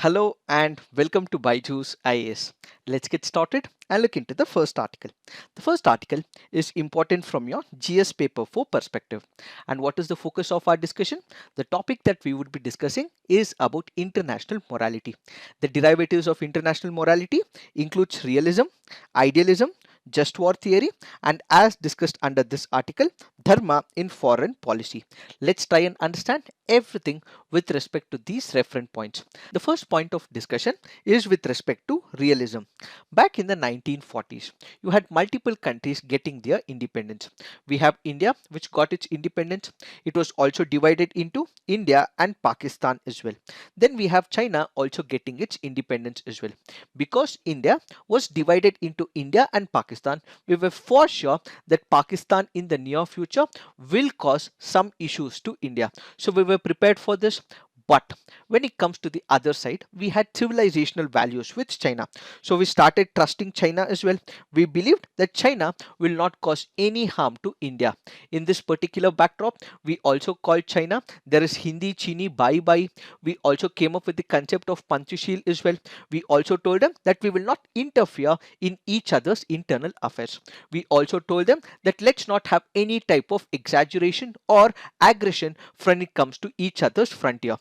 Hello and welcome to Byju's IAS. Let's get started and look into the first article. The first article is important from your GS paper 4 perspective. And what is the focus of our discussion? The topic that we would be discussing is about international morality. The derivatives of international morality includes realism, idealism, just war theory, and as discussed under this article, dharma in foreign policy. Let's try and understand everything with respect to these reference points. The first point of discussion is with respect to realism. Back in the 1940s, you had multiple countries getting their independence. We have India, which got its independence. It was also divided into India and Pakistan as well. Then we have China also getting its independence as well. Because India was divided into India and Pakistan, we were for sure that Pakistan in the near future will cause some issues to India. So we were prepared for this. But when it comes to the other side, we had civilizational values with China. So we started trusting China as well. We believed that China will not cause any harm to India. In this particular backdrop, we also called China. There is Hindi, Chini, Bye Bye. We also came up with the concept of Panchashil as well. We also told them that we will not interfere in each other's internal affairs. We also told them that let's not have any type of exaggeration or aggression when it comes to each other's frontier.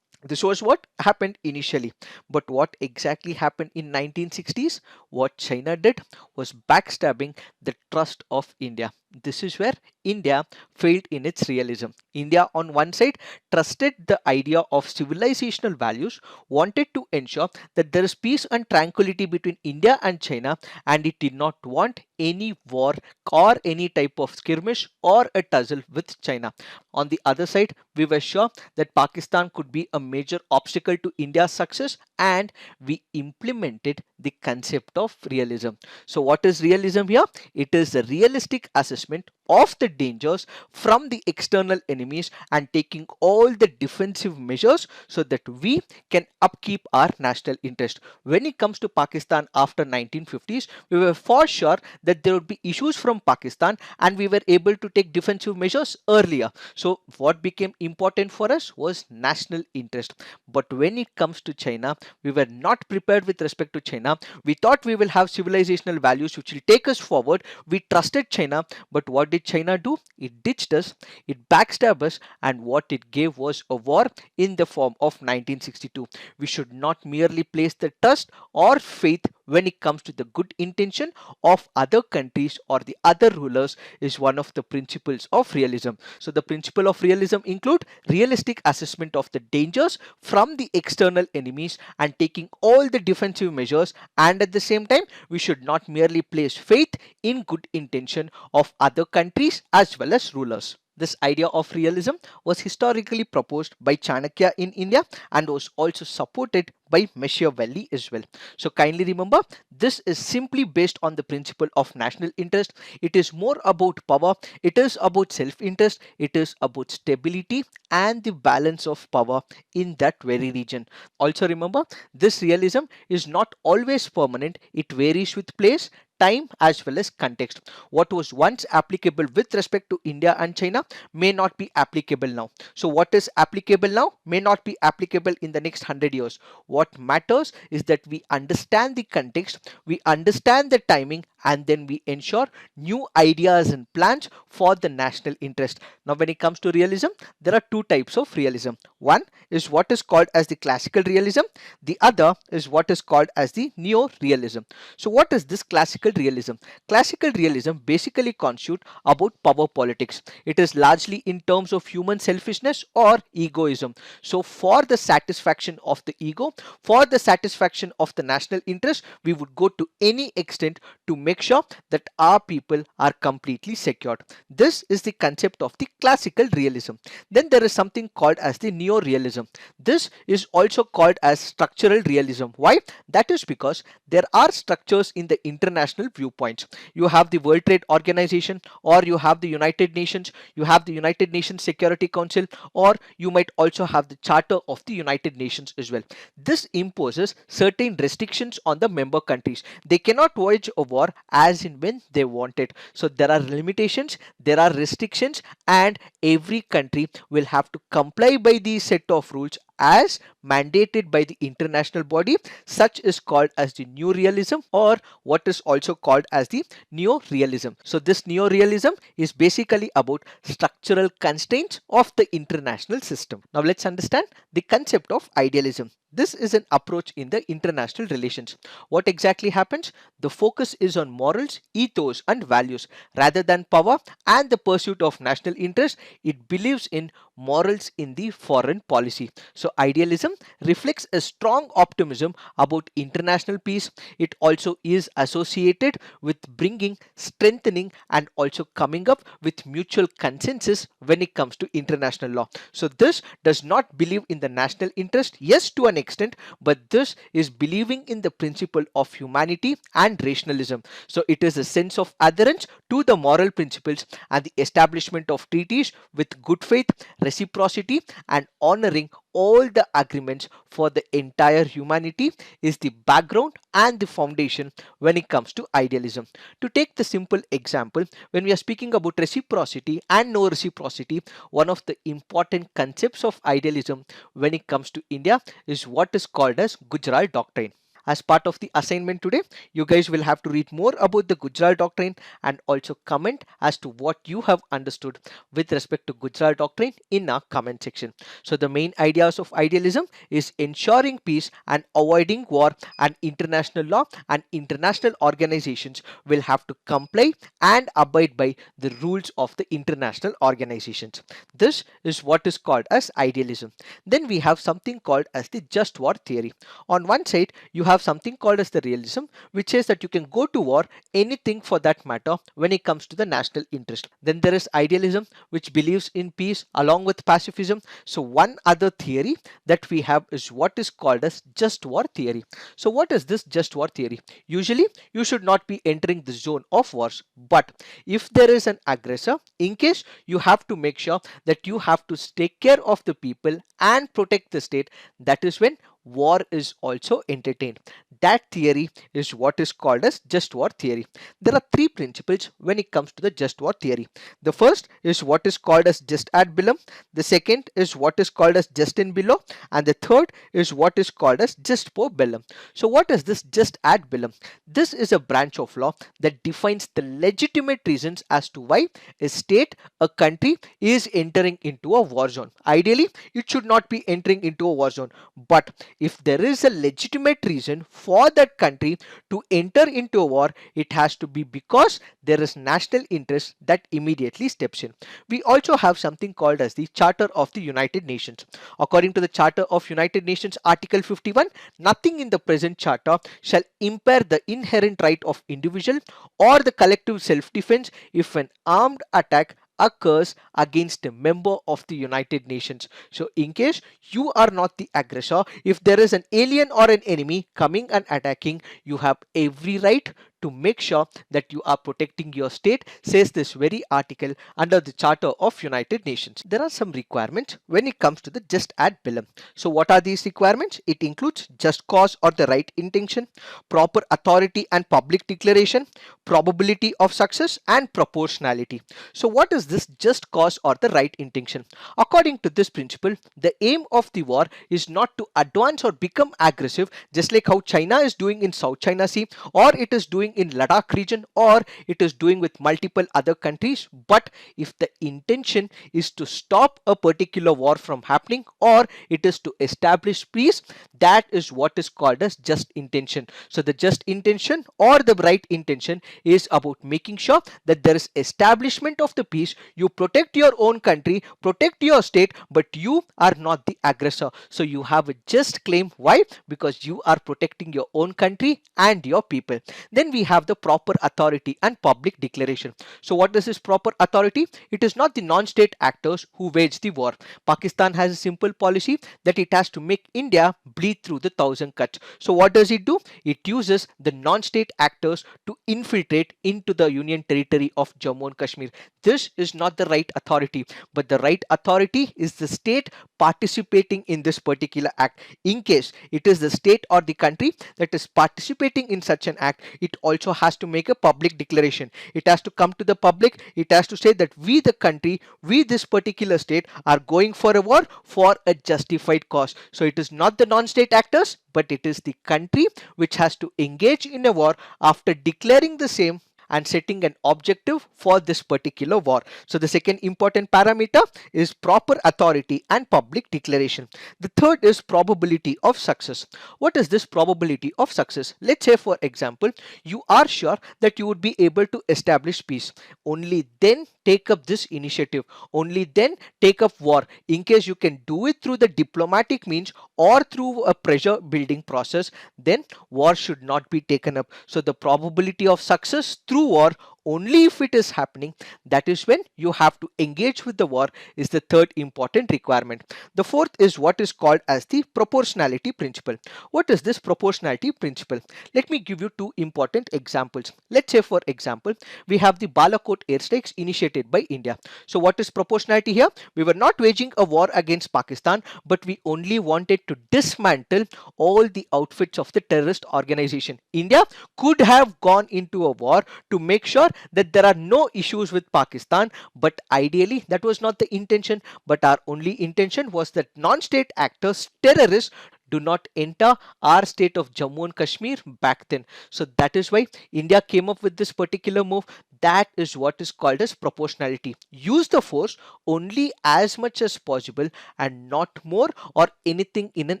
This was what happened initially. But what exactly happened in 1960s? What China did was backstabbing the trust of India. This is where India failed in its realism. India on one side trusted the idea of civilizational values, wanted to ensure that there is peace and tranquility between India and China, and it did not want any war or any type of skirmish or a tussle with China. On the other side, we were sure that Pakistan could be a major obstacle to India's success, and we implemented the concept of realism. So, what is realism here? It is a realistic assessment of the dangers from the external enemies and taking all the defensive measures so that we can upkeep our national interest. When it comes to Pakistan after 1950s, we were for sure that there would be issues from Pakistan and we were able to take defensive measures earlier. So what became important for us was national interest. But when it comes to China, we were not prepared with respect to China. We thought we will have civilizational values which will take us forward. We trusted China, but what did China do? It ditched us, it backstabbed us, and what it gave was a war in the form of 1962. We should not merely place the trust or faith when it comes to the good intention of other countries or the other rulers is one of the principles of realism. So the principle of realism include realistic assessment of the dangers from the external enemies and taking all the defensive measures, and at the same time we should not merely place faith in good intention of other countries as well as rulers. This idea of realism was historically proposed by Chanakya in India and was also supported by Machiavelli as well. So kindly remember, this is simply based on the principle of national interest. It is more about power, it is about self-interest, it is about stability and the balance of power in that very region. Also remember, this realism is not always permanent, it varies with place, time as well as context. What was once applicable with respect to India and China may not be applicable now. So what is applicable now may not be applicable in the next 100 years. What matters is that we understand the context, we understand the timing, and then we ensure new ideas and plans for the national interest. Now when it comes to realism, there are two types of realism. One is what is called as the classical realism, the other is what is called as the neo-realism. So what is this classical realism? Classical realism basically constitute about power politics. It is largely in terms of human selfishness or egoism. So for the satisfaction of the ego, for the satisfaction of the national interest, we would go to any extent to make sure that our people are completely secured. This is the concept of the classical realism. Then there is something called as the neo-realism. This is also called as structural realism. Why? That is because there are structures in the international viewpoints. You have the World Trade Organization, or you have the United Nations, you have the United Nations Security Council, or you might also have the Charter of the United Nations as well. This imposes certain restrictions on the member countries. They cannot wage a war as in when they want it. So there are limitations, there are restrictions, and every country will have to comply by these set of rules as mandated by the international body. Such is called as the new realism, or what is also called as the neo-realism. So this neo-realism is basically about structural constraints of the international system. Now let's understand the concept of idealism. This is an approach in the international relations. What exactly happens? The focus is on morals, ethos and values rather than power and the pursuit of national interest. It believes in morals in the foreign policy. So idealism reflects a strong optimism about international peace. It also is associated with bringing, strengthening and also coming up with mutual consensus when it comes to international law. So this does not believe in the national interest, yes, to an extent, but this is believing in the principle of humanity and rationalism. So it is a sense of adherence to the moral principles and the establishment of treaties with good faith, reciprocity and honoring all the agreements for the entire humanity is the background and the foundation when it comes to idealism. To take the simple example, when we are speaking about reciprocity and no reciprocity, one of the important concepts of idealism when it comes to India is what is called as Gujarat Doctrine. As part of the assignment today, you guys will have to read more about the Gujarat Doctrine and also comment as to what you have understood with respect to Gujarat Doctrine in our comment section. So the main ideas of idealism is ensuring peace and avoiding war, and international law and international organizations will have to comply and abide by the rules of the international organizations. This is what is called as idealism. Then we have something called as the just war theory. On one side, you have something called as the realism, which says that you can go to war, anything for that matter, when it comes to the national interest. Then there is idealism, which believes in peace along with pacifism. So one other theory that we have is what is called as just war theory. So what is this just war theory? Usually you should not be entering the zone of wars, but if there is an aggressor, in case, you have to make sure that you have to take care of the people and protect the state. That is when war is also entertained. That theory is what is called as just war theory. There are three principles when it comes to the just war theory. The first is what is called as just ad bellum. The second is what is called as just in bello, and the third is what is called as just post bellum. So what is this just ad bellum? This is a branch of law that defines the legitimate reasons as to why a state, a country is entering into a war zone. Ideally, it should not be entering into a war zone, but if there is a legitimate reason for that country to enter into a war, it has to be because there is national interest that immediately steps in. We also have something called as the Charter of the United Nations. According to the Charter of United Nations, Article 51, nothing in the present charter shall impair the inherent right of individual or the collective self-defense if an armed attack occurs against a member of the United Nations. So in case you are not the aggressor, if there is an alien or an enemy coming and attacking, you have every right to make sure that you are protecting your state, says this very article under the Charter of United Nations. There are some requirements when it comes to the just ad bellum. So what are these requirements? It includes just cause or the right intention, proper authority and public declaration, probability of success and proportionality. So what is this just cause or the right intention? According to this principle, the aim of the war is not to advance or become aggressive, just like how China is doing in South China Sea, or it is doing in Ladakh region, or it is doing with multiple other countries. But if the intention is to stop a particular war from happening, or it is to establish peace, that is what is called as just intention. So the just intention or the right intention is about making sure that there is establishment of the peace. You protect your own country, protect your state, but you are not the aggressor. So you have a just claim. Why? Because you are protecting your own country and your people. Then we have the proper authority and public declaration. So what is this proper authority? It is not the non-state actors who wage the war. Pakistan has a simple policy that it has to make India bleed through the thousand cuts. So what does it do? It uses the non-state actors to infiltrate into the union territory of Jammu and Kashmir. This is not the right authority, but the right authority is the state participating in this particular act. In case it is the state or the country that is participating in such an act, it also has to make a public declaration. It has to come to the public. It has to say that we, the country, we, this particular state, are going for a war for a justified cause. So it is not the non-state actors, but it is the country which has to engage in a war after declaring the same and setting an objective for this particular war. So the second important parameter is proper authority and public declaration. The third is probability of success. What is this probability of success? Let's say, for example, you are sure that you would be able to establish peace. Only then take up this initiative. Only then take up war. In case you can do it through the diplomatic means or through a pressure building process, then war should not be taken up. So the probability of success through war, only if it is happening, that is when you have to engage with the war, is the third important requirement. The fourth is what is called as the proportionality principle. What is this proportionality principle? Let me give you two important examples. Let's say, for example, we have the Balakot airstrikes initiated by India. So what is proportionality here? We were not waging a war against Pakistan, but we only wanted to dismantle all the outfits of the terrorist organization. India could have gone into a war to make sure that there are no issues with Pakistan, but ideally that was not the intention. But our only intention was that non-state actors, terrorists, do not enter our state of Jammu and Kashmir back then. So that is why India came up with this particular move. That is what is called as proportionality. Use the force only as much as possible and not more or anything in an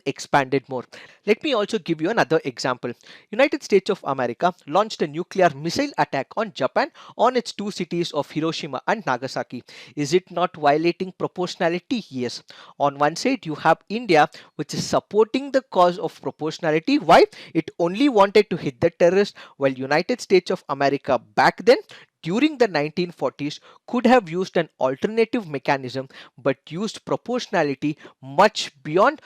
expanded mode. Let me also give you another example. United States of America launched a nuclear missile attack on Japan on its two cities of Hiroshima and Nagasaki. Is it not violating proportionality? Yes. On one side you have India, which is supporting the cause of proportionality. Why? It only wanted to hit the terrorists, while United States of America back then during the 1940s could have used an alternative mechanism but used proportionality much beyond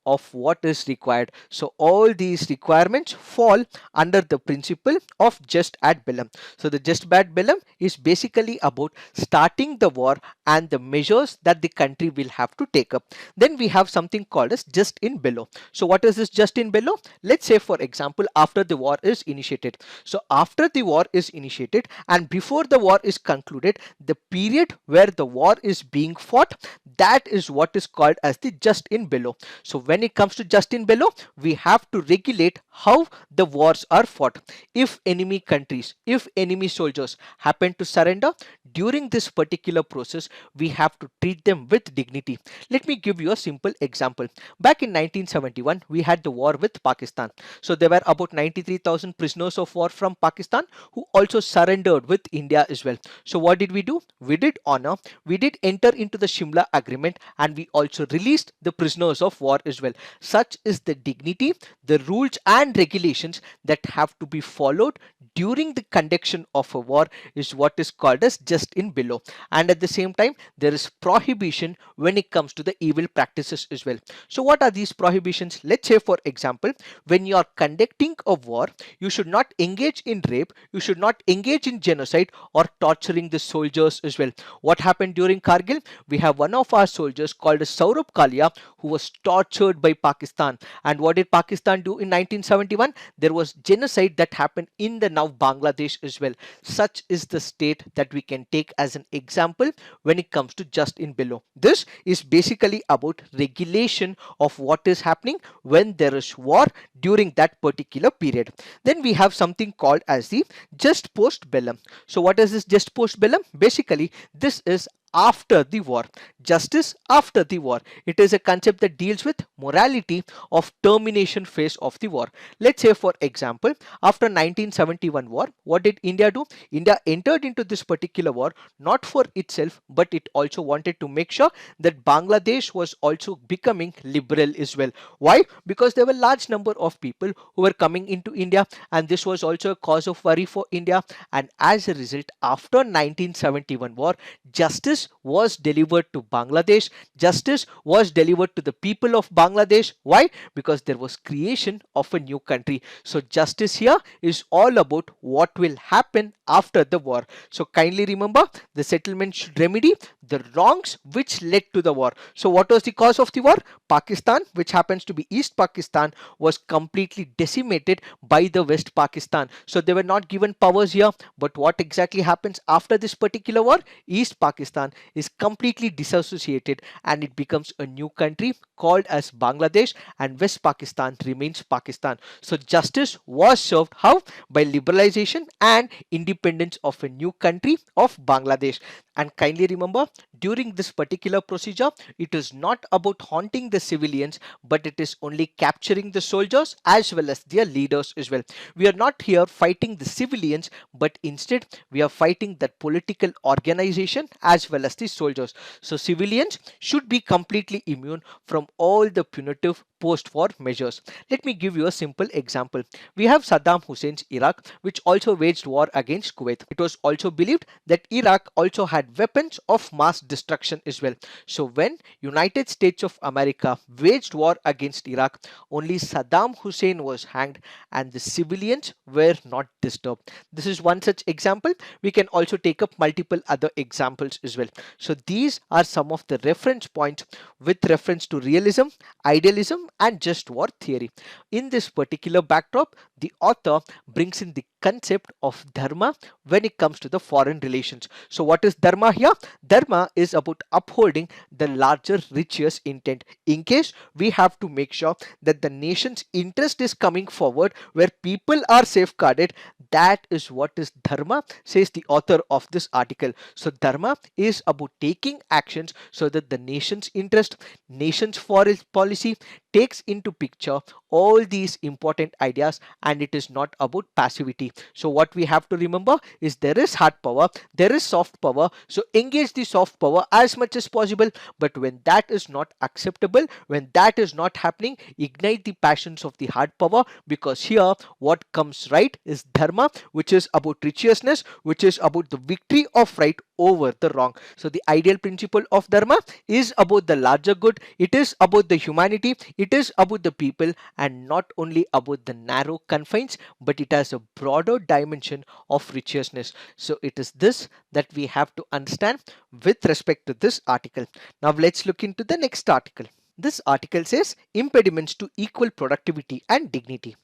of what is required. So all these requirements fall under the principle of just ad bellum. So the just ad bellum is basically about starting the war and the measures that the country will have to take up. Then we have something called as just in bello. So what is this just in bello? Let's say, for example, after the war is initiated. So after the war is initiated and before the war is concluded, the period where the war is being fought, that is what is called as the just in bello. So when it comes to just in bello, we have to regulate how the wars are fought. If enemy countries, if enemy soldiers happen to surrender during this particular process, we have to treat them with dignity. Let me give you a simple example. Back in 1971, we had the war with Pakistan. So there were about 93,000 prisoners of war from Pakistan who also surrendered with India as well. So what did we do? We did honor, we did enter into the Shimla agreement, and we also released the prisoners of war as well. Such is the dignity, the rules and regulations that have to be followed during the conduction of a war is what is called as just in bello. And at the same time, there is prohibition when it comes to the evil practices as well. So what are these prohibitions? Let's say, for example, when you are conducting a war, you should not engage in rape, you should not engage in genocide or torturing the soldiers as well. What happened during Kargil? We have one of our soldiers called as Saurabh Kalia who was tortured by Pakistan. And what did Pakistan do in 1971? There was genocide that happened in the now Bangladesh as well. Such is the state that we can take as an example when it comes to just in bello. This is basically about regulation of what is happening when there is war during that particular period. Then we have something called as the just post bellum. So what is this just post bellum? Basically, this is after the war, justice after the war. It is a concept that deals with morality of termination phase of the war. Let's say, for example, after 1971 war, what did India do? India entered into this particular war not for itself, but it also wanted to make sure that Bangladesh was also becoming liberal as well. Why? Because there were large number of people who were coming into India, and this was also a cause of worry for India. And as a result, after 1971 war, justice justice was delivered to Bangladesh. Justice was delivered to the people of Bangladesh. Why? Because there was creation of a new country. So justice here is all about what will happen after the war. So kindly remember, the settlement should remedy the wrongs which led to the war. So what was the cause of the war? Pakistan, which happens to be East Pakistan, was completely decimated by the West Pakistan. So they were not given powers here. But what exactly happens after this particular war? East Pakistan is completely disassociated and it becomes a new country called as Bangladesh, and West Pakistan remains Pakistan. So justice was served how? By liberalization and independence of a new country of Bangladesh. And kindly remember, during this particular procedure, it is not about haunting the civilians, but it is only capturing the soldiers as well as their leaders as well. We are not here fighting the civilians, but instead we are fighting that political organization as well as the soldiers. So civilians should be completely immune from all the punitive post-war measures. Let me give you a simple example. We have Saddam Hussein's Iraq, which also waged war against Kuwait. It was also believed that Iraq also had weapons of mass destruction as well. So when United States of America waged war against Iraq, only Saddam Hussein was hanged and the civilians were not disturbed. This is one such example. We can also take up multiple other examples as well. So these are some of the reference points with reference to realism, idealism and just war theory. In this particular backdrop, the author brings in the concept of dharma when it comes to the foreign relations. So what is dharma here? Dharma is about upholding the larger riches intent. In case we have to make sure that the nation's interest is coming forward where people are safeguarded, that is what is dharma, says the author of this article. So dharma is about taking actions so that the nation's interest, nation's foreign policy takes into picture all these important ideas, and it is not about passivity. So what we have to remember is there is hard power, there is soft power. So engage the soft power as much as possible, but when that is not acceptable, when that is not happening, ignite the passions of the hard power, because here what comes right is dharma, which is about righteousness, which is about the victory of right over the wrong. So the ideal principle of dharma is about the larger good, it is about the humanity, it is about the people, and not only about the narrow confines, but it has a broader dimension of righteousness. So it is this that we have to understand with respect to this article. Now let's look into the next article. This article says impediments to equal productivity and dignity.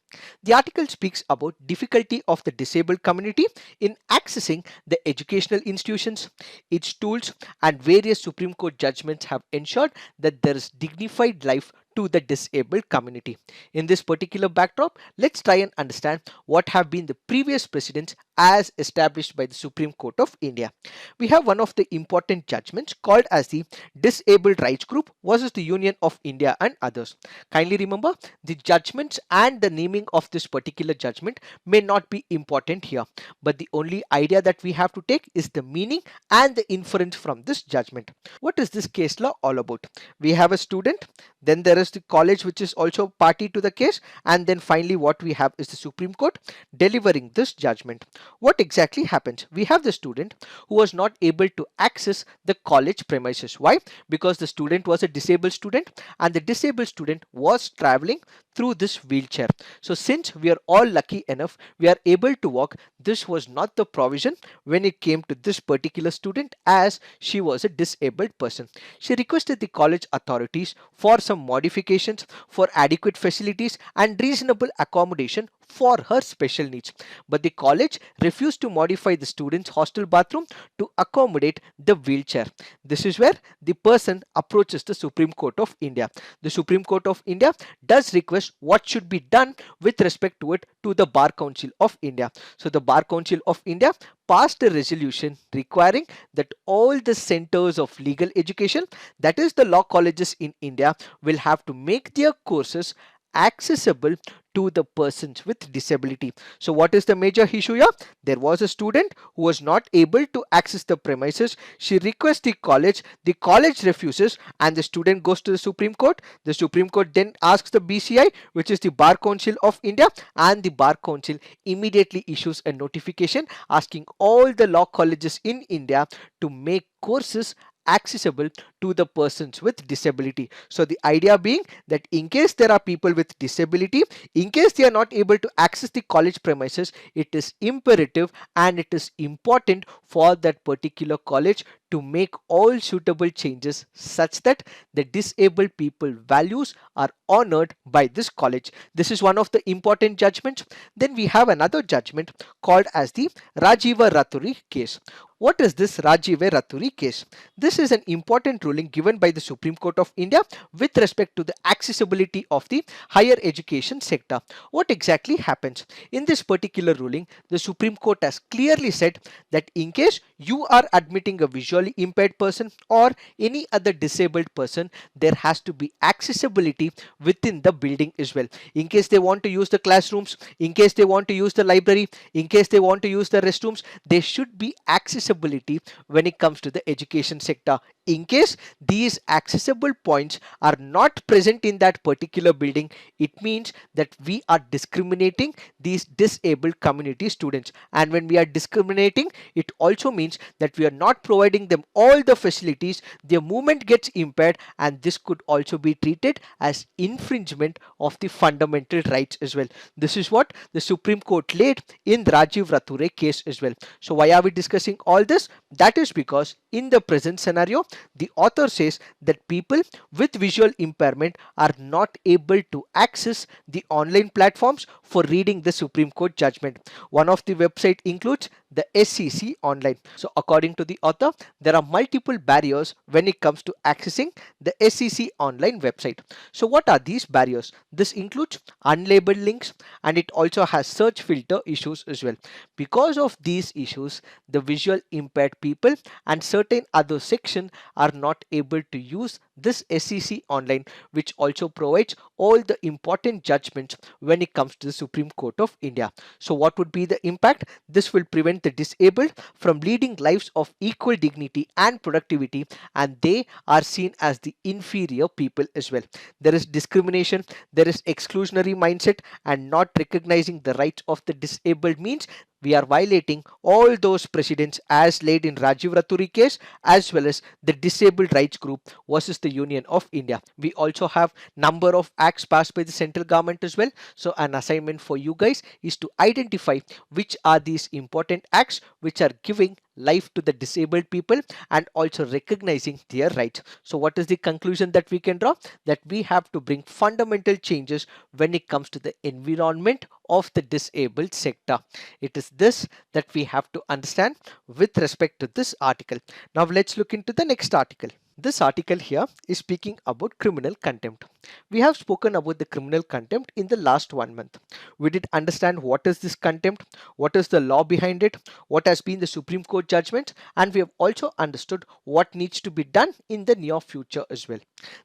The article speaks about difficulty of the disabled community in accessing the educational institutions. Its tools and various Supreme Court judgments have ensured that there is dignified life to the disabled community. In this particular backdrop, let's try and understand what have been the previous precedents as established by the Supreme Court of India. We have one of the important judgments called as the Disabled Rights Group versus the Union of India and others. Kindly remember, the judgments and the naming of this particular judgment may not be important here, but the only idea that we have to take is the meaning and the inference from this judgment. What is this case law all about? We have a student, then there is the college which is also party to the case, and then finally what we have is the Supreme Court delivering this judgment. What exactly happens? We have the student who was not able to access the college premises. Why? Because the student was a disabled student and the disabled student was traveling through this wheelchair. So since we are all lucky enough, we are able to walk, this was not the provision when it came to this particular student, as she was a disabled person. She requested the college authorities for some modifications, for adequate facilities and reasonable accommodation for her special needs. But the college refused to modify the student's hostel bathroom to accommodate the wheelchair. This is where the person approaches the Supreme Court of India. The Supreme Court of India does request what should be done with respect to it to the Bar Council of India. So the Bar Council of India passed a resolution requiring that all the centers of legal education, that is the law colleges in India, will have to make their courses accessible to the persons with disability. So what is the major issue here? There was a student who was not able to access the premises. She requests the college refuses, and the student goes to the Supreme Court. The Supreme Court then asks the BCI, which is the Bar Council of India, and the Bar Council immediately issues a notification asking all the law colleges in India to make courses accessible to the persons with disability. So the idea being that in case there are people with disability, in case they are not able to access the college premises, it is imperative and it is important for that particular college to make all suitable changes such that the disabled people values are honored by this college. This is one of the important judgments. Then we have another judgment called as the Rajiva Rathuri case. What is this Rajiva Rathuri case? This is an important ruling given by the Supreme Court of India with respect to the accessibility of the higher education sector. What exactly happens? In this particular ruling, the Supreme Court has clearly said that in case you are admitting a visually impaired person or any other disabled person, there has to be accessibility within the building as well. In case they want to use the classrooms, in case they want to use the library, in case they want to use the restrooms, there should be accessibility when it comes to the education sector. In case these accessible points are not present in that particular building, it means that we are discriminating these disabled community students. And when we are discriminating, it also means that we are not providing them all the facilities. Their movement gets impaired, and this could also be treated as infringement of the fundamental rights as well. This is what the Supreme Court laid in Rajiv Rature case as well. So why are we discussing all this? That is because in the present scenario, the author says that people with visual impairment are not able to access the online platforms for reading the Supreme Court judgment. One of the website includes the SCC online. So according to the author, there are multiple barriers when it comes to accessing the SCC online website. So what are these barriers? This includes unlabeled links, and it also has search filter issues as well. Because of these issues, the visual impaired people and certain other section are not able to use this SCC online, which also provides all the important judgments when it comes to the Supreme Court of India. So what would be the impact? This will prevent the disabled from leading lives of equal dignity and productivity, and they are seen as the inferior people as well. There is discrimination, there is exclusionary mindset, and not recognizing the rights of the disabled means we are violating all those precedents as laid in Rajiv Rature case, as well as the Disabled Rights Group versus the Union of India. We also have number of acts passed by the central government as well. So an assignment for you guys is to identify which are these important acts which are giving life to the disabled people and also recognizing their rights. So what is the conclusion that we can draw? That we have to bring fundamental changes when it comes to the environment of the disabled sector. It is this that we have to understand with respect to this article. Now let's look into the next article. This article here is speaking about criminal contempt. We have spoken about the criminal contempt in the last 1 month. We did understand what is this contempt, what is the law behind it, what has been the Supreme Court judgment, and we have also understood what needs to be done in the near future as well.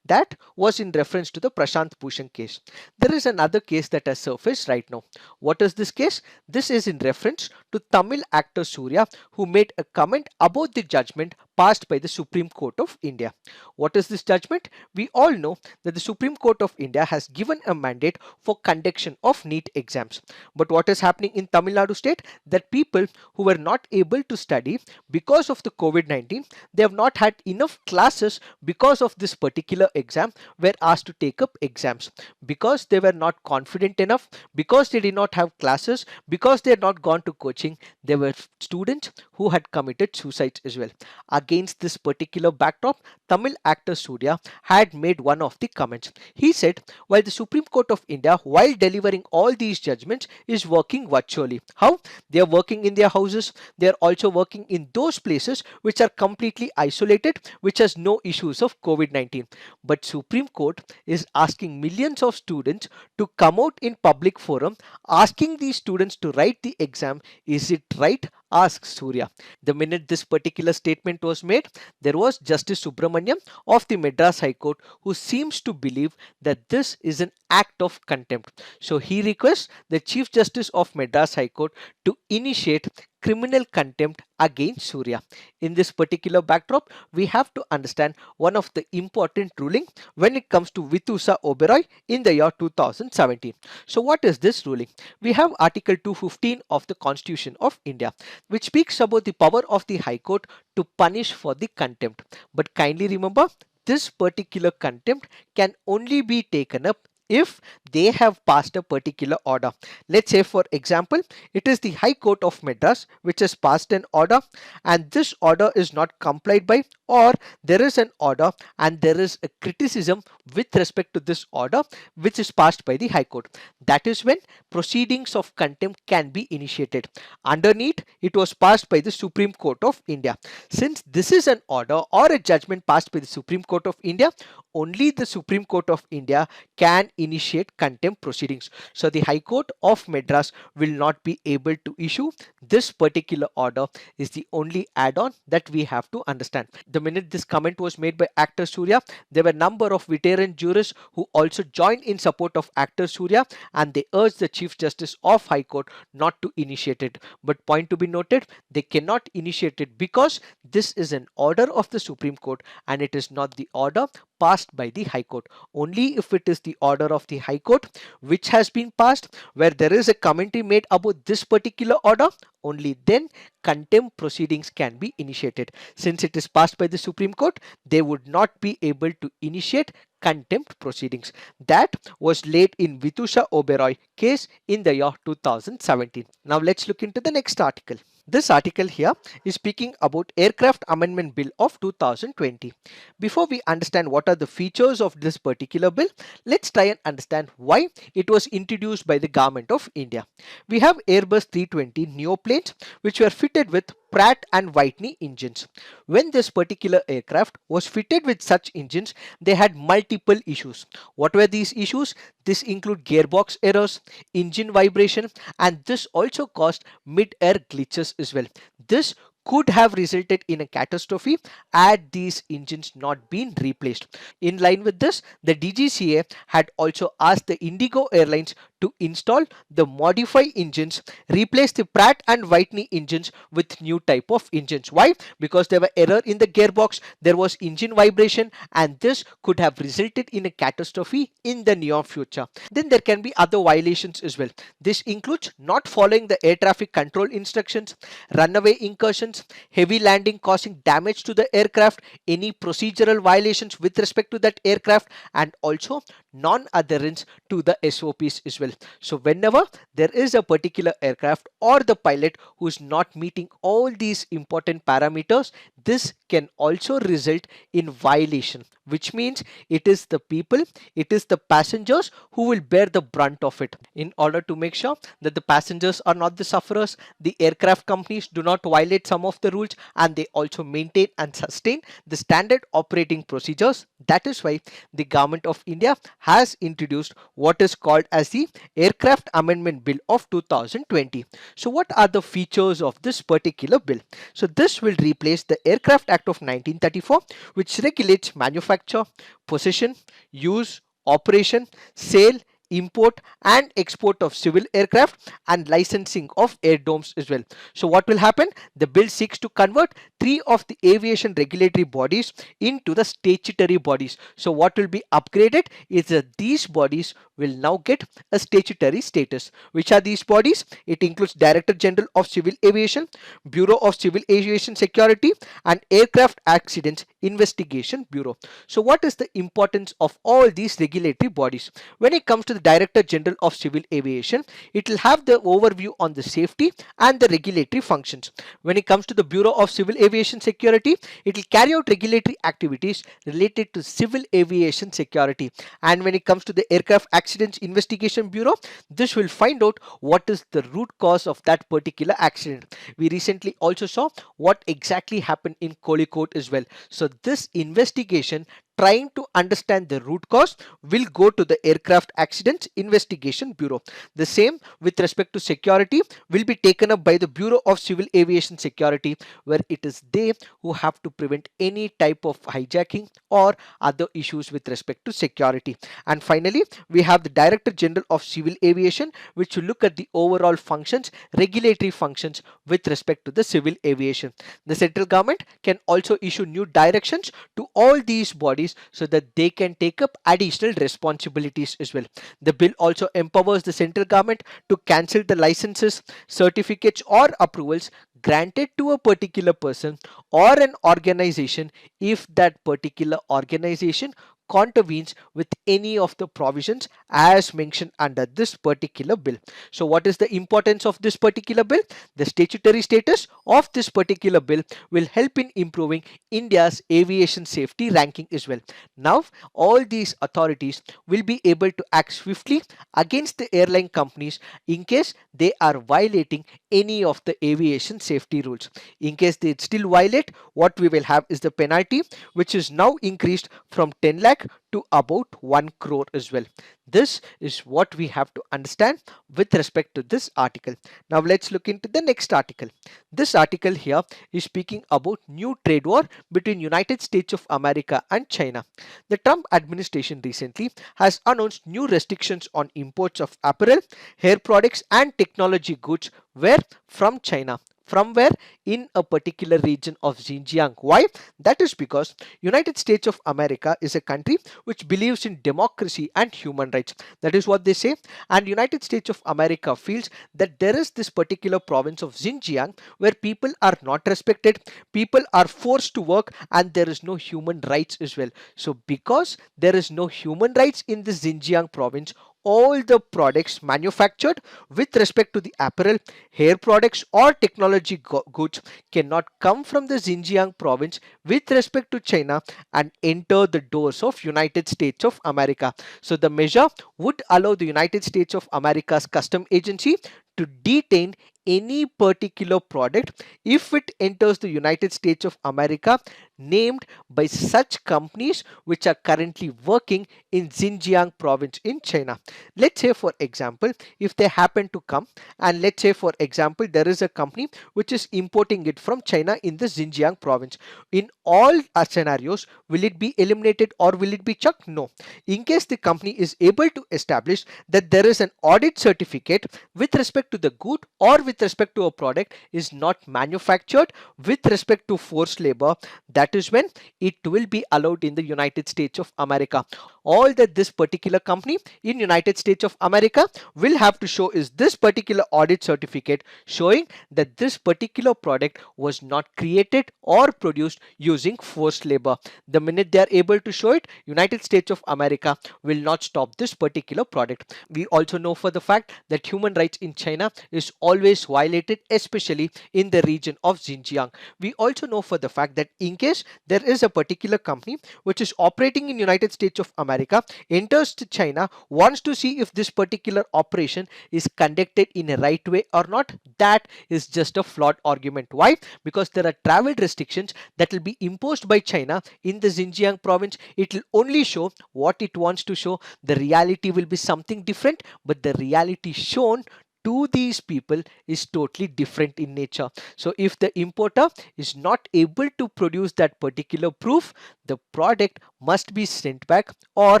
That was in reference to the Prashant Bhushan case. There is another case that has surfaced right now. What is this case? This is in reference to Tamil actor Surya, who made a comment about the judgment passed by the Supreme Court of India. What is this judgment? We all know that the Supreme Court of India has given a mandate for conduction of NEET exams. But what is happening in Tamil Nadu state? That people who were not able to study because of the COVID-19, they have not had enough classes because of this particular exam, were asked to take up exams. Because they were not confident enough, because they did not have classes, because they had not gone to coaching, there were students who had committed suicides as well. Against this particular backdrop, Tamil actor Surya had made one of the comments. He said, while the Supreme Court of India, while delivering all these judgments, is working virtually. How? They are working in their houses. They are also working in those places which are completely isolated, which has no issues of COVID-19. But Supreme Court is asking millions of students to come out in public forum, asking these students to write the exam. Is it right? asked Surya. The minute this particular statement was made, there was Justice Subramaniam of the Madras High Court who seems to believe that this is an act of contempt. So he requests the Chief Justice of Madras High Court to initiate criminal contempt against Surya. In this particular backdrop, we have to understand one of the important ruling when it comes to Vitusa Oberoi in the year 2017. So what is this ruling? We have Article 215 of the Constitution of India, which speaks about the power of the High Court to punish for the contempt. But kindly remember, this particular contempt can only be taken up if they have passed a particular order. Let's say, for example, it is the High Court of Madras which has passed an order, and this order is not complied by, or there is an order and there is a criticism with respect to this order which is passed by the High Court. That is when proceedings of contempt can be initiated. Underneath, it was passed by the Supreme Court of India. Since this is an order or a judgment passed by the Supreme Court of India, only the Supreme Court of India can initiate contempt proceedings. So the High Court of Madras will not be able to issue this particular order is the only add-on that we have to understand. The minute this comment was made by actor Surya, there were a number of veteran jurists who also joined in support of actor Surya, and they urged the Chief Justice of High Court not to initiate it. But point to be noted, they cannot initiate it because this is an order of the Supreme Court and it is not the order passed by the High Court. Only if it is the order of the High Court which has been passed, where there is a commentary made about this particular order, only then contempt proceedings can be initiated. Since it is passed by the Supreme Court, they would not be able to initiate contempt proceedings. That was laid in Vitusha Oberoi case in the year 2017. Now let's look into the next article. This article here is speaking about Aircraft Amendment Bill of 2020. Before we understand what are the features of this particular bill, let's try and understand why it was introduced by the Government of India. We have Airbus 320 neoplanes which were fitted with Pratt and Whitney engines. When this particular aircraft was fitted with such engines, they had multiple issues. What were these issues? This include gearbox errors, engine vibration, and this also caused mid-air glitches as well. This could have resulted in a catastrophe had these engines not been replaced. In line with this, the DGCA had also asked the Indigo Airlines to install the modified engines, replace the Pratt and Whitney engines with new type of engines. Why? Because there were error in the gearbox, there was engine vibration, and this could have resulted in a catastrophe in the near future. Then there can be other violations as well. This includes not following the air traffic control instructions, runaway incursions, heavy landing causing damage to the aircraft, any procedural violations with respect to that aircraft, and also non-adherence to the SOPs as well. So whenever there is a particular aircraft or the pilot who is not meeting all these important parameters, this can also result in violation, which means it is the people, it is the passengers who will bear the brunt of it. In order to make sure that the passengers are not the sufferers, the aircraft companies do not violate some of the rules and they also maintain and sustain the standard operating procedures. That is why the Government of India has introduced what is called as the Aircraft Amendment Bill of 2020. So what are the features of this particular bill? So this will replace the Aircraft Act of 1934, which regulates manufacture, possession, use, operation, sale, import and export of civil aircraft and licensing of air domes as well. So what will happen? The bill seeks to convert three of the aviation regulatory bodies into the statutory bodies. So what will be upgraded is that these bodies will now get a statutory status. Which are these bodies? It includes Director General of Civil Aviation, Bureau of Civil Aviation Security and Aircraft Accidents Investigation Bureau. So what is the importance of all these regulatory bodies? When it comes to the Director General of Civil Aviation, it will have the overview on the safety and the regulatory functions. When it comes to the Bureau of Civil Aviation Security, it will carry out regulatory activities related to civil aviation security. And when it comes to the Aircraft Accidents Investigation Bureau, this will find out what is the root cause of that particular accident. We recently also saw what exactly happened in Kozhikode as well. So this investigation trying to understand the root cause will go to the Aircraft Accidents Investigation Bureau. The same with respect to security will be taken up by the Bureau of Civil Aviation Security, where it is they who have to prevent any type of hijacking or other issues with respect to security. And finally, we have the Director General of Civil Aviation, which will look at the overall functions, regulatory functions with respect to the civil aviation. The central government can also issue new directions to all these bodies so that they can take up additional responsibilities as well. The bill also empowers the central government to cancel the licenses, certificates, or approvals granted to a particular person or an organization if that particular organization contravenes with any of the provisions as mentioned under this particular bill. So what is the importance of this particular bill? The statutory status of this particular bill will help in improving India's aviation safety ranking as well. Now all these authorities will be able to act swiftly against the airline companies in case they are violating any of the aviation safety rules. In case they still violate, what we will have is the penalty, which is now increased from 10 lakh to about 1 crore as well. This is what we have to understand with respect to this article. Now let's look into the next article. This article here is speaking about new trade war between United States of America and China. The Trump administration recently has announced new restrictions on imports of apparel, hair products and technology goods where from China. From where? In a particular region of Xinjiang. Why? That is because United States of America is a country which believes in democracy and human rights. That is what they say. And United States of America feels that there is this particular province of Xinjiang where people are not respected, people are forced to work, and there is no human rights as well. So because there is no human rights in the Xinjiang province, all the products manufactured with respect to the apparel, hair products or technology goods cannot come from the Xinjiang province with respect to China and enter the doors of United States of America. So the measure would allow the United States of America's custom agency to detain any particular product if it enters the United States of America named by such companies which are currently working in Xinjiang province in China. Let's say for example, if they happen to come and let's say for example there is a company which is importing it from China in the Xinjiang province. In all scenarios, will it be eliminated or will it be chucked? No. In case the company is able to establish that there is an audit certificate with respect to the good or with respect to a product is not manufactured with respect to forced labor, that is when it will be allowed in the United States of America. All that this particular company in United States of America will have to show is this particular audit certificate showing that this particular product was not created or produced using forced labor. The minute they are able to show it, United States of America will not stop this particular product. We also know for the fact that human rights in China is always violated, especially in the region of Xinjiang. We also know for the fact that in case there is a particular company which is operating in United States of America, enters to China, wants to see if this particular operation is conducted in a right way or not, that is just a flawed argument. Why? Because there are travel restrictions that will be imposed by China in the Xinjiang province. It will only show what it wants to show. The reality will be something different, but the reality shown to these people is totally different in nature. So if the importer is not able to produce that particular proof, the product must be sent back or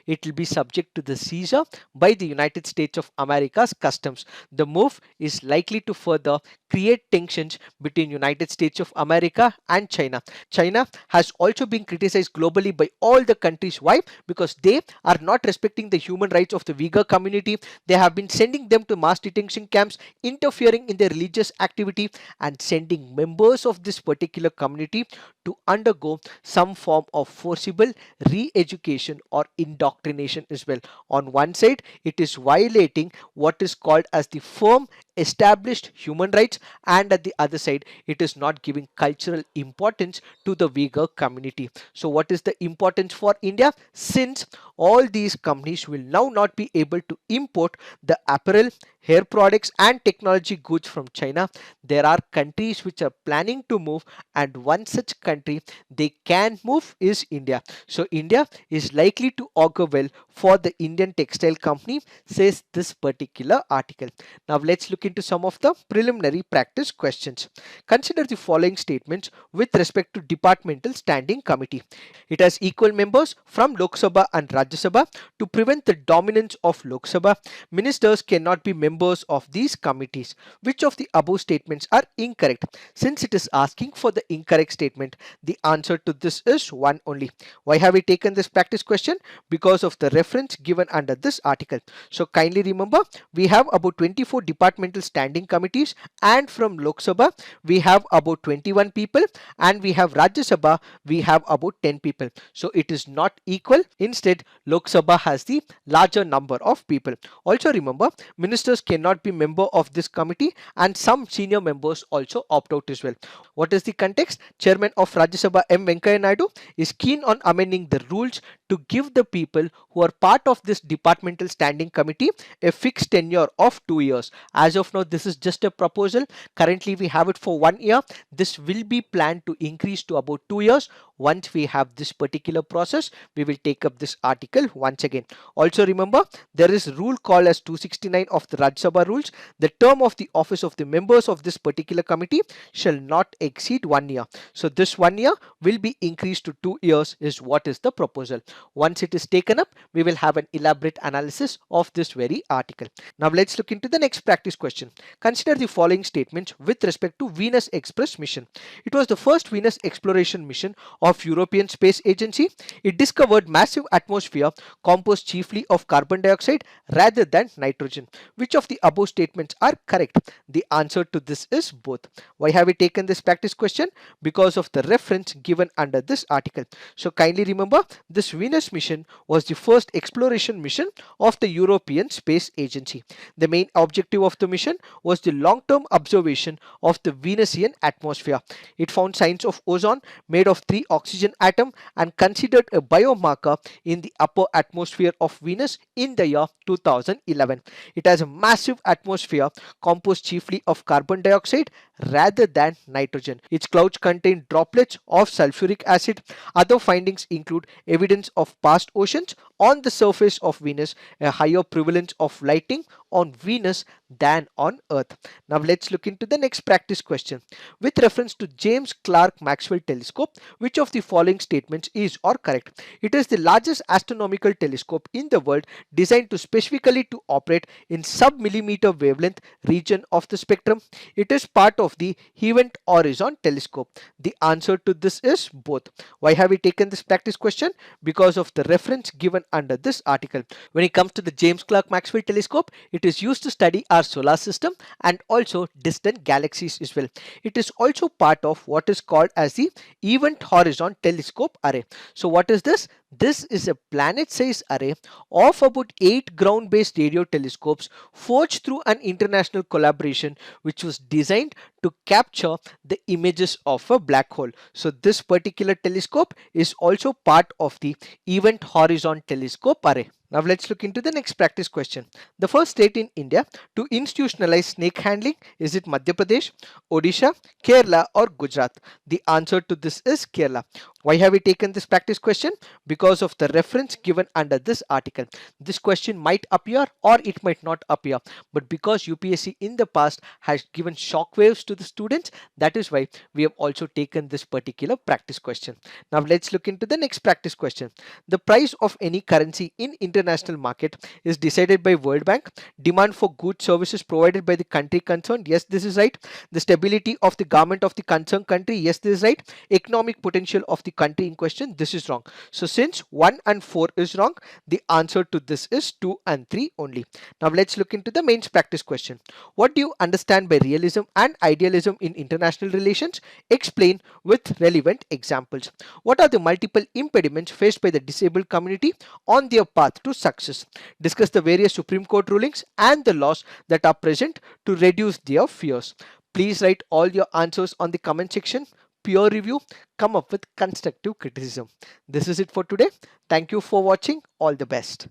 it will be subject to the seizure by the United States of America's customs. The move is likely to further create tensions between United States of America and China. China has also been criticized globally by all the countries. Why? Because they are not respecting the human rights of the Uyghur community. They have been sending them to mass detention camps, interfering in their religious activity and sending members of this particular community to undergo some form of forcible re-education or indoctrination as well. On one side, it is violating what is called as the Firm established human rights, and at the other side it is not giving cultural importance to the Uyghur community. So what is the importance for India? Since all these companies will now not be able to import the apparel, hair products and technology goods from China, there are countries which are planning to move, and one such country they can move is India. So India is likely to augur well for the Indian textile company, says this particular article. Now let's look into some of the preliminary practice questions. Consider the following statements with respect to departmental standing committee. It has equal members from Lok Sabha and Rajya Sabha. To prevent the dominance of Lok Sabha, ministers cannot be members of these committees. Which of the above statements are incorrect? Since it is asking for the incorrect statement, the answer to this is one only. Why have we taken this practice question? Because of the reference given under this article. So kindly remember, we have about 24 departmental standing committees, and from Lok Sabha we have about 21 people, and we have Rajya Sabha we have about 10 people. So it is not equal. Instead, Lok Sabha has the larger number of people. Also remember, ministers cannot be member of this committee, and some senior members also opt out as well. What is the context? Chairman of Rajya Sabha M. Venkaiah Naidu is keen on amending the rules to give the people who are part of this departmental standing committee a fixed tenure of 2 years. As of now, this is just a proposal. Currently we have it for 1 year. This will be planned to increase to about 2 years. Once we have this particular process, we will take up this article once again. Also remember, there is rule called as 269 of the Rajya Sabha rules. The term of the office of the members of this particular committee shall not exceed 1 year. So this 1 year will be increased to 2 years is what is the proposal. Once it is taken up, we will have an elaborate analysis of this very article. Now let's look into the next practice question. Consider the following statements with respect to Venus Express mission. It was the first Venus exploration mission of European Space Agency. It discovered massive atmosphere composed chiefly of carbon dioxide rather than nitrogen. Which of the above statements are correct? The answer to this is both. Why have we taken this practice question? Because of the reference given under this article. So kindly remember, this Venus mission was the first exploration mission of the European Space Agency. The main objective of the mission was the long-term observation of the Venusian atmosphere. It found signs of ozone made of 3 oxygen atom and considered a biomarker in the upper atmosphere of Venus in the year 2011. It has a massive atmosphere composed chiefly of carbon dioxide rather than nitrogen. Its clouds contain droplets of sulfuric acid. Other findings include evidence of past oceans on the surface of Venus, a higher prevalence of lighting on Venus than on Earth. Now let's look into the next practice question. With reference to James Clerk Maxwell telescope, which of the following statements is or correct? It is the largest astronomical telescope in the world, designed to specifically to operate in sub-millimeter wavelength region of the spectrum. It is part of the Event Horizon telescope. The answer to this is both. Why have we taken this practice question? Because of the reference given under this article. When it comes to the James Clerk Maxwell telescope, it is used to study our solar system and also distant galaxies as well. It is also part of what is called as the Event Horizon Telescope Array. So what is this? This is a planet-sized array of about 8 ground-based radio telescopes forged through an international collaboration which was designed to capture the images of a black hole. So this particular telescope is also part of the Event Horizon Telescope Array. Now let's look into the next practice question. The first state in India to institutionalize snake handling, is it Madhya Pradesh, Odisha, Kerala or Gujarat? The answer to this is Kerala. Why have we taken this practice question? Because of the reference given under this article. This question might appear or it might not appear, but because UPSC in the past has given shockwaves to the students, that is why we have also taken this particular practice question. Now let's look into the next practice question. The price of any currency in international market is decided by World Bank. Demand for goods services provided by the country concerned, yes, this is right. The stability of the government of the concerned country, yes, this is right. Economic potential of the the country in question, this is wrong. So since 1 and 4 is wrong, the answer to this is 2 and 3 only. Now let's look into the mains practice question. What do you understand by realism and idealism in international relations? Explain with relevant examples. What are the multiple impediments faced by the disabled community on their path to success? Discuss the various Supreme Court rulings and the laws that are present to reduce their fears. Please write all your answers on the comment section. Peer review, come up with constructive criticism. This is it for today. Thank you for watching. All the best.